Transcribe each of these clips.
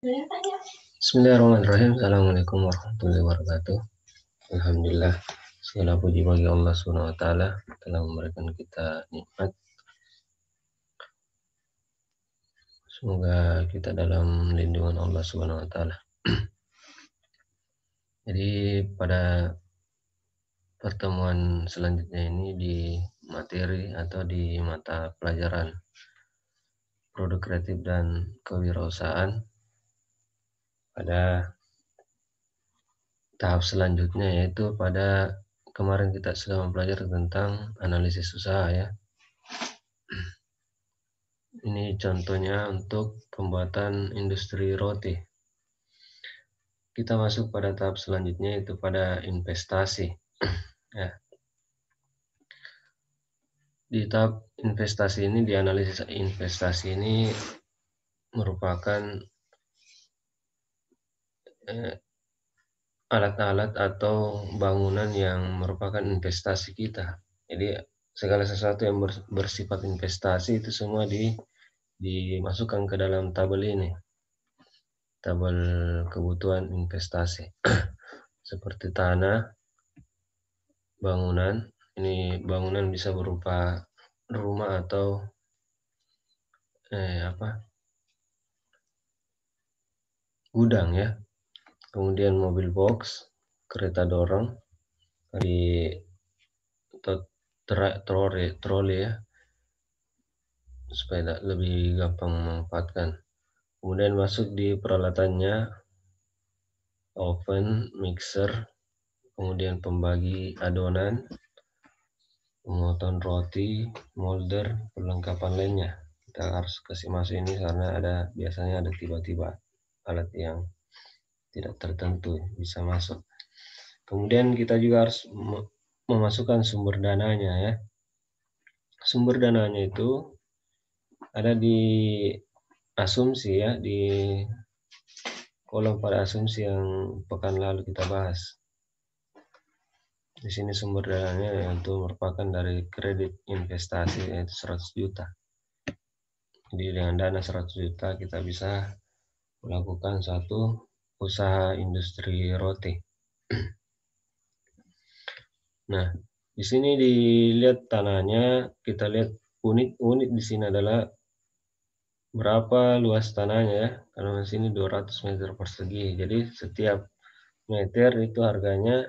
Bismillahirrahmanirrahim. Assalamualaikum warahmatullahi wabarakatuh. Alhamdulillah, segala puji bagi Allah Subhanahu wa taala telah memberikan kita nikmat. Semoga kita dalam lindungan Allah Subhanahu wa taala. Jadi pada pertemuan selanjutnya ini di materi atau di mata pelajaran produk kreatif dan kewirausahaan, pada tahap selanjutnya yaitu pada kemarin kita sudah mempelajari tentang analisis usaha ya. Ini contohnya untuk pembuatan industri roti. Kita masuk pada tahap selanjutnya yaitu pada investasi. Ya. Di tahap investasi ini, di analisis investasi ini merupakan alat-alat atau bangunan yang merupakan investasi kita. Jadi segala sesuatu yang bersifat investasi itu semua dimasukkan ke dalam tabel ini, tabel kebutuhan investasi. Seperti tanah, bangunan. Ini bangunan bisa berupa rumah atau gudang ya. Kemudian mobil box, kereta dorong, di troli ya, supaya lebih gampang memanfaatkan. Kemudian masuk di peralatannya, oven, mixer, kemudian pembagi adonan, pemotong roti, molder, perlengkapan lainnya. Kita harus kasih masuk ini karena biasanya ada tiba-tiba alat yang tidak tertentu bisa masuk. Kemudian kita juga harus memasukkan sumber dananya ya. Sumber dananya itu ada di asumsi ya, di kolom pada asumsi yang pekan lalu kita bahas. Di sini sumber dananya itu merupakan dari kredit investasi yaitu 100 juta. Jadi dengan dana 100 juta kita bisa melakukan satu usaha industri roti. Nah, di sini dilihat tanahnya, kita lihat unit di sini adalah berapa luas tanahnya ya. Karena di sini 200 meter persegi. Jadi setiap meter itu harganya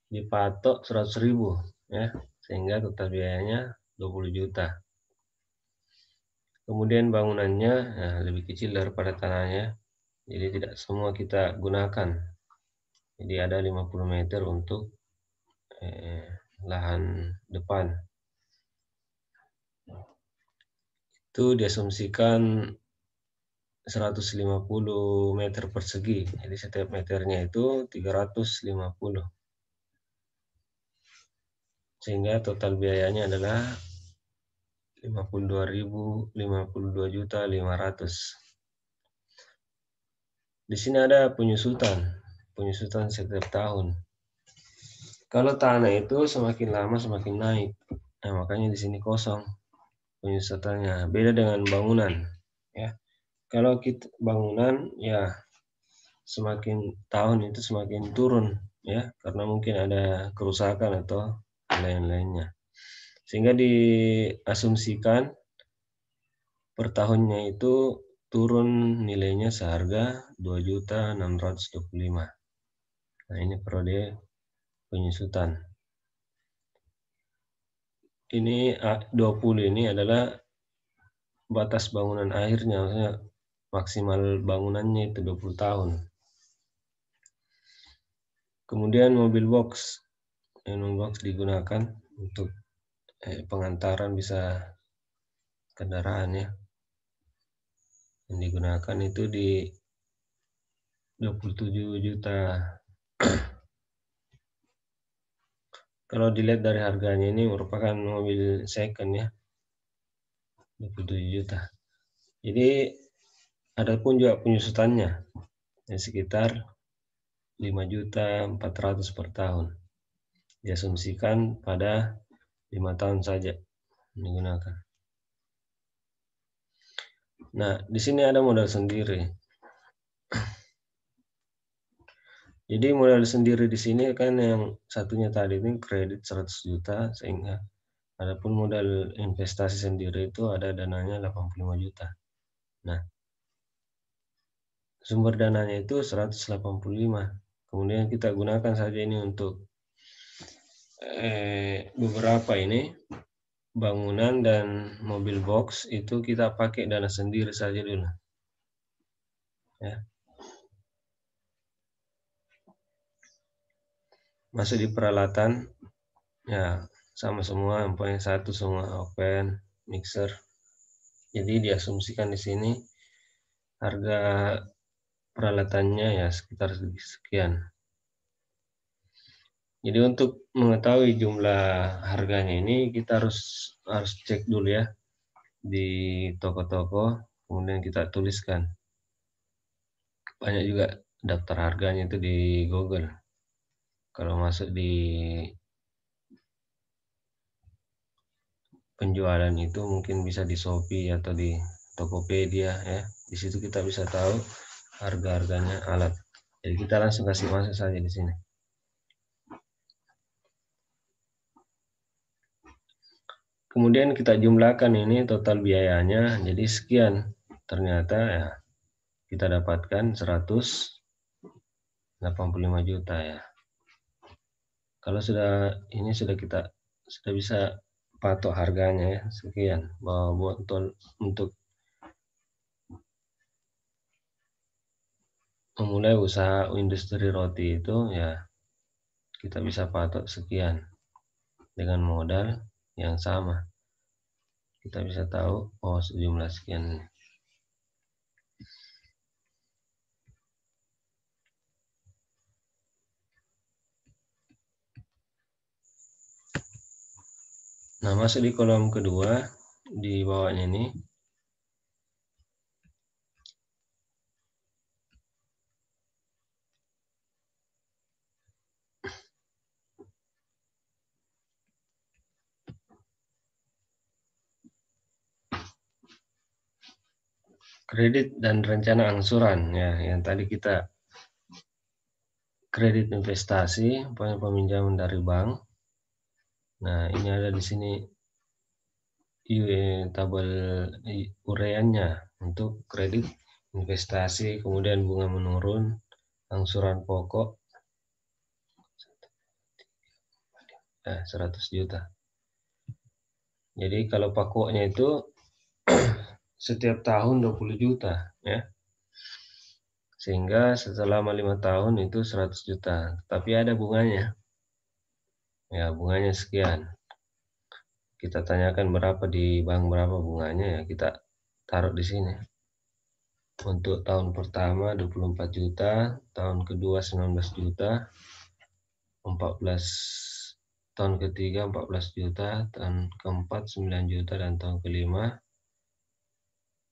dipatok 100.000 ya, sehingga total biayanya 20 juta. Kemudian bangunannya lebih kecil daripada tanahnya, jadi tidak semua kita gunakan. Jadi ada 50 meter untuk lahan depan. Itu diasumsikan 150 meter persegi. Jadi setiap meternya itu 350. Sehingga total biayanya adalah 52.500. Di sini ada penyusutan setiap tahun. Kalau tanah itu semakin lama semakin naik. Nah, makanya di sini kosong penyusutannya. Beda dengan bangunan, ya. Kalau kita bangunan ya semakin tahun itu semakin turun, ya, karena mungkin ada kerusakan atau lain-lainnya. Sehingga diasumsikan per tahunnya itu turun nilainya seharga 2.625.000. Nah, ini periode penyusutan. Ini 20 ini adalah batas bangunan akhirnya, maksudnya maksimal bangunannya itu 20 tahun. Kemudian mobil box digunakan untuk pengantaran bisa kendaraan ya. Yang digunakan itu di 27 juta. Kalau dilihat dari harganya ini merupakan mobil second ya, 27 juta. Jadi ada pun juga penyusutannya sekitar 5.400.000 per tahun. Diasumsikan pada 5 tahun saja digunakan. Nah, di sini ada modal sendiri. Jadi modal sendiri di sini kan yang satunya tadi ini kredit 100 juta, sehingga adapun modal investasi sendiri itu ada dananya 85 juta. Nah, sumber dananya itu 185. Kemudian kita gunakan saja ini untuk beberapa ini bangunan dan mobil box itu kita pakai dana sendiri saja dulu. Ya. Masuk di peralatan, ya sama semua, yang satu semua open, mixer. Jadi diasumsikan di sini harga peralatannya ya sekitar sekian. Jadi untuk mengetahui jumlah harganya ini kita harus cek dulu ya di toko-toko, kemudian kita tuliskan. Banyak juga daftar harganya itu di Google. Kalau masuk di penjualan itu mungkin bisa di Shopee atau di Tokopedia ya. Di situ kita bisa tahu harga-harganya alat. Jadi kita langsung kasih masuk saja di sini. Kemudian kita jumlahkan ini total biayanya jadi sekian. Ternyata ya kita dapatkan 185 juta ya. Kalau sudah kita bisa patok harganya ya sekian. Bahwa buat untuk memulai usaha industri roti itu ya kita bisa patok sekian dengan modal yang sama. Kita bisa tahu oh sejumlah sekian. Nah, masuk di kolom kedua di bawahnya ini. Kredit dan rencana angsuran ya, yang tadi kita kredit investasi, peminjaman dari bank. Nah, ini ada di sini tabel ureannya untuk kredit investasi, kemudian bunga menurun, angsuran pokok 100 juta. Jadi kalau pokoknya itu setiap tahun 20 juta ya. Sehingga selama 5 tahun itu 100 juta. Tapi ada bunganya. Ya, bunganya sekian. Kita tanyakan berapa di bank, berapa bunganya ya kita taruh di sini. Untuk tahun pertama 24 juta, tahun kedua 19 juta, 14 tahun ketiga 14 juta, tahun keempat 9 juta, dan tahun kelima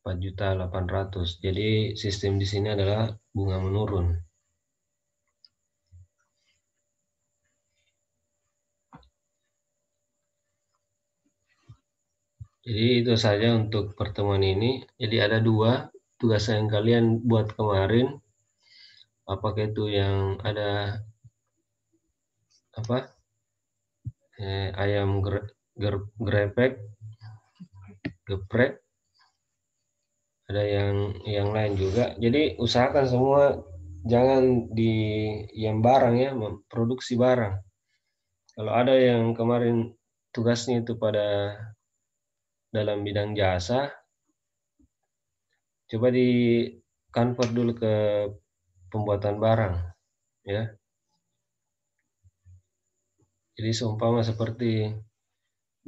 4.800.000. Jadi sistem di sini adalah bunga menurun. Jadi itu saja untuk pertemuan ini. Jadi ada dua tugas yang kalian buat kemarin. Apakah itu yang ada apa ayam geprek, ada yang lain juga. Jadi usahakan semua jangan yang barang ya, memproduksi barang. Kalau ada yang kemarin tugasnya itu pada dalam bidang jasa, coba di convert dulu ke pembuatan barang ya. Jadi seumpama seperti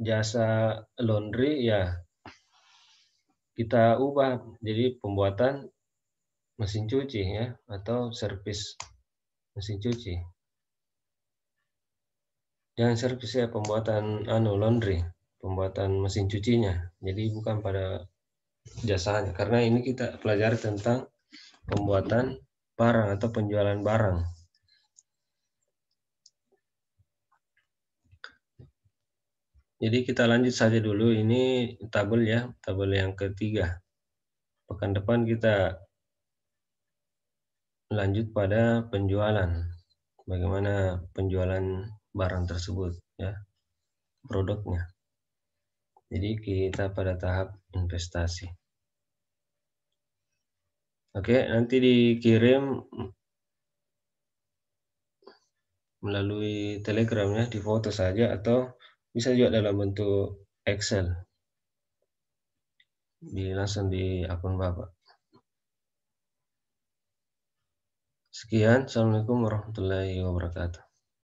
jasa laundry ya kita ubah jadi pembuatan mesin cuci ya, atau servis mesin cuci. Jangan servis ya, pembuatan laundry, pembuatan mesin cucinya. Jadi bukan pada jasanya, karena ini kita pelajari tentang pembuatan barang atau penjualan barang. Jadi kita lanjut saja dulu, ini tabel ya, tabel yang ketiga. Pekan depan kita lanjut pada penjualan. Bagaimana penjualan barang tersebut ya, produknya. Jadi kita pada tahap investasi. Oke, nanti dikirim melalui Telegram ya, di foto saja atau bisa juga dalam bentuk Excel. Langsung di akun Bapak. Sekian, Assalamualaikum warahmatullahi wabarakatuh.